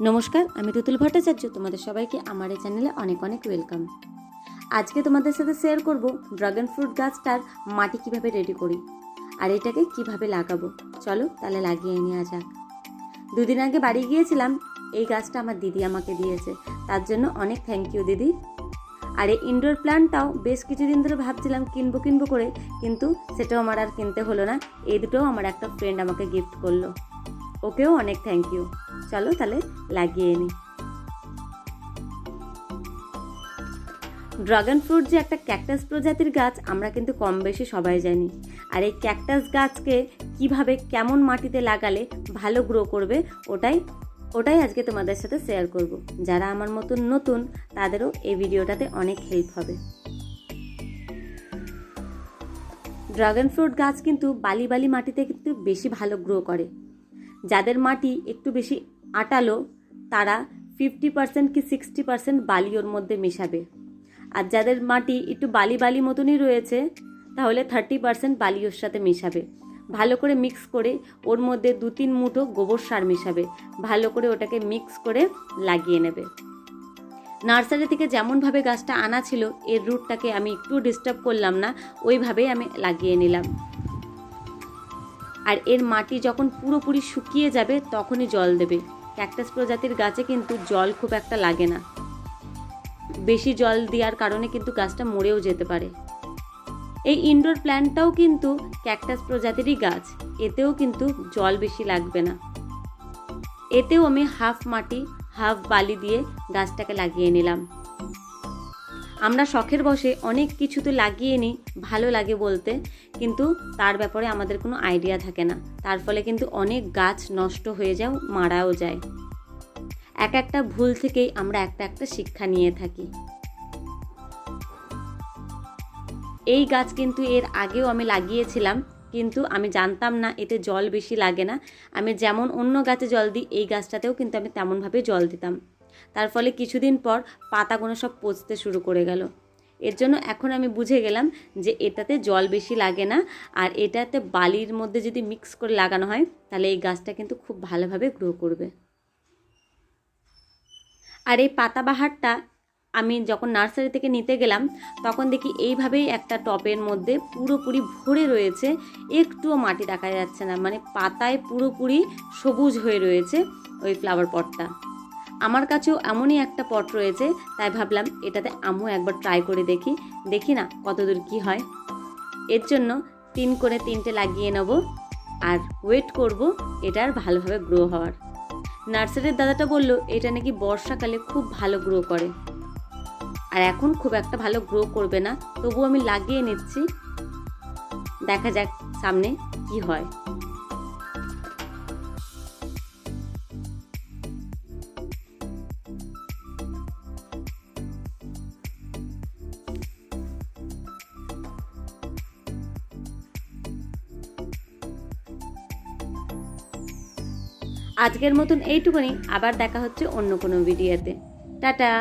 নমস্কার, আমি তুতুল ভট্টাচার্য। তোমাদের সবাইকে আমার এই চ্যানেলে অনেক অনেক ওয়েলকাম। আজকে তোমাদের সাথে শেয়ার করব ড্রাগন ফ্রুট গাছটার মাটি কিভাবে রেডি করি আর এটাকে কিভাবে লাগাবো। চলো তাহলে লাগিয়ে নেওয়া যাক। দুদিন আগে বাড়ি গিয়েছিলাম, এই গাছটা আমার দিদি আমাকে দিয়েছে, তার জন্য অনেক থ্যাংক ইউ দিদি। আর এই ইনডোর প্ল্যান্টটাও বেশ কিছুদিন ধরে ভাবছিলাম কিনবো করে, কিন্তু সেটাও আমার আর কিনতে হলো না। এই দুটোও আমার একটা ফ্রেন্ড আমাকে গিফট করলো, ওকেও অনেক থ্যাংক ইউ। চলো তাহলে লাগিয়ে নিই। ড্রাগন ফ্রুট যে একটা ক্যাকটাস প্রজাতির গাছ আমরা কিন্তু কম বেশি সবাই জানি। আর এই ক্যাকটাস গাছকে কিভাবে কেমন মাটিতে লাগালে ভালো গ্রো করবে ওটাই আজকে তোমাদের সাথে শেয়ার করব। যারা আমার মতন নতুন তাদেরও এই ভিডিওটাতে অনেক হেল্প হবে। ড্রাগন ফ্রুট গাছ কিন্তু বালি বালি মাটিতে কিন্তু বেশি ভালো গ্রো করে। যাদের মাটি একটু বেশি আটালো তারা 50% কি 60% বালি ওর মধ্যে মেশাবে। আর যাদের মাটি একটু বালি বালি মতনই রয়েছে তাহলে 30% বালি ওর সাথে মেশাবে। ভালো করে মিক্স করে ওর মধ্যে 2-3 মুঠো গোবর সার মেশাবে। ভালো করে ওটাকে মিক্স করে লাগিয়ে নেবে। নার্সারি থেকে যেমনভাবে গাছটা আনা ছিল এর রুটটাকে আমি একটু ডিস্টার্ব করলাম না, ওইভাবেই আমি লাগিয়ে নিলাম। আর এর মাটি যখন পুরোপুরি শুকিয়ে যাবে তখনই জল দেবে। ক্যাকটাস প্রজাতির গাছে কিন্তু জল খুব একটা লাগে না, বেশি জল দেওয়ার কারণে কিন্তু গাছটা মরেও যেতে পারে। এই ইনডোর প্ল্যান্টটাও কিন্তু ক্যাকটাস প্রজাতিরই গাছ, এতেও কিন্তু জল বেশি লাগবে না। এতেও আমি হাফ মাটি হাফ বালি দিয়ে গাছটাকে লাগিয়ে নিলাম। আমরা শখের বসে অনেক কিছু তো লাগিয়ে নিই, ভালো লাগে বলতে, কিন্তু তার ব্যাপারে আমাদের কোনো আইডিয়া থাকে না। তার ফলে কিন্তু অনেক গাছ নষ্ট হয়ে যায়, মারাও যায়। একটা ভুল থেকেই আমরা একটা শিক্ষা নিয়ে থাকি। এই গাছ কিন্তু এর আগেও আমি লাগিয়েছিলাম, কিন্তু আমি জানতাম না এতে জল বেশি লাগে না। আমি যেমন অন্য গাছে জল দিই এই গাছটাতেও কিন্তু আমি তেমনভাবে জল দিতাম। তার ফলে কিছুদিন পর পাতাগুলো সব পচতে শুরু করে গেল। এর জন্য এখন আমি বুঝে গেলাম যে এটাতে জল বেশি লাগে না, আর এটাতে বালির মধ্যে যদি মিক্স করে লাগানো হয় তাহলে এই গাছটা কিন্তু খুব ভালোভাবে গ্রো করবে। আর এই পাতাবাহারটা আমি যখন নার্সারি থেকে নিতে গেলাম তখন দেখি এইভাবেই একটা টবের মধ্যে পুরোপুরি ভরে রয়েছে, একটুও মাটি দেখা যাচ্ছে না, মানে পাতায় পুরোপুরি সবুজ হয়ে রয়েছে ওই ফ্লাওয়ার পটটা। আমার কাছেও এমনই একটা পট রয়েছে, তাই ভাবলাম এটাতে আমিও একবার ট্রাই করে দেখি না কতদূর কি হয়। এর জন্য 3 করে 3টে লাগিয়ে নেব আর ওয়েট করব এটার ভালোভাবে গ্রো হওয়ার। নার্সারির দাদাটা বলল এটা নাকি বর্ষাকালে খুব ভালো গ্রো করে, আর এখন খুব একটা ভালো গ্রো করবে না, তবু আমি লাগিয়ে নিচ্ছি, দেখা যাক সামনে কি হয়। আজকের মতন এইটুকুনি, আবার দেখা হচ্ছে অন্য কোনো ভিডিওতে। টাটা।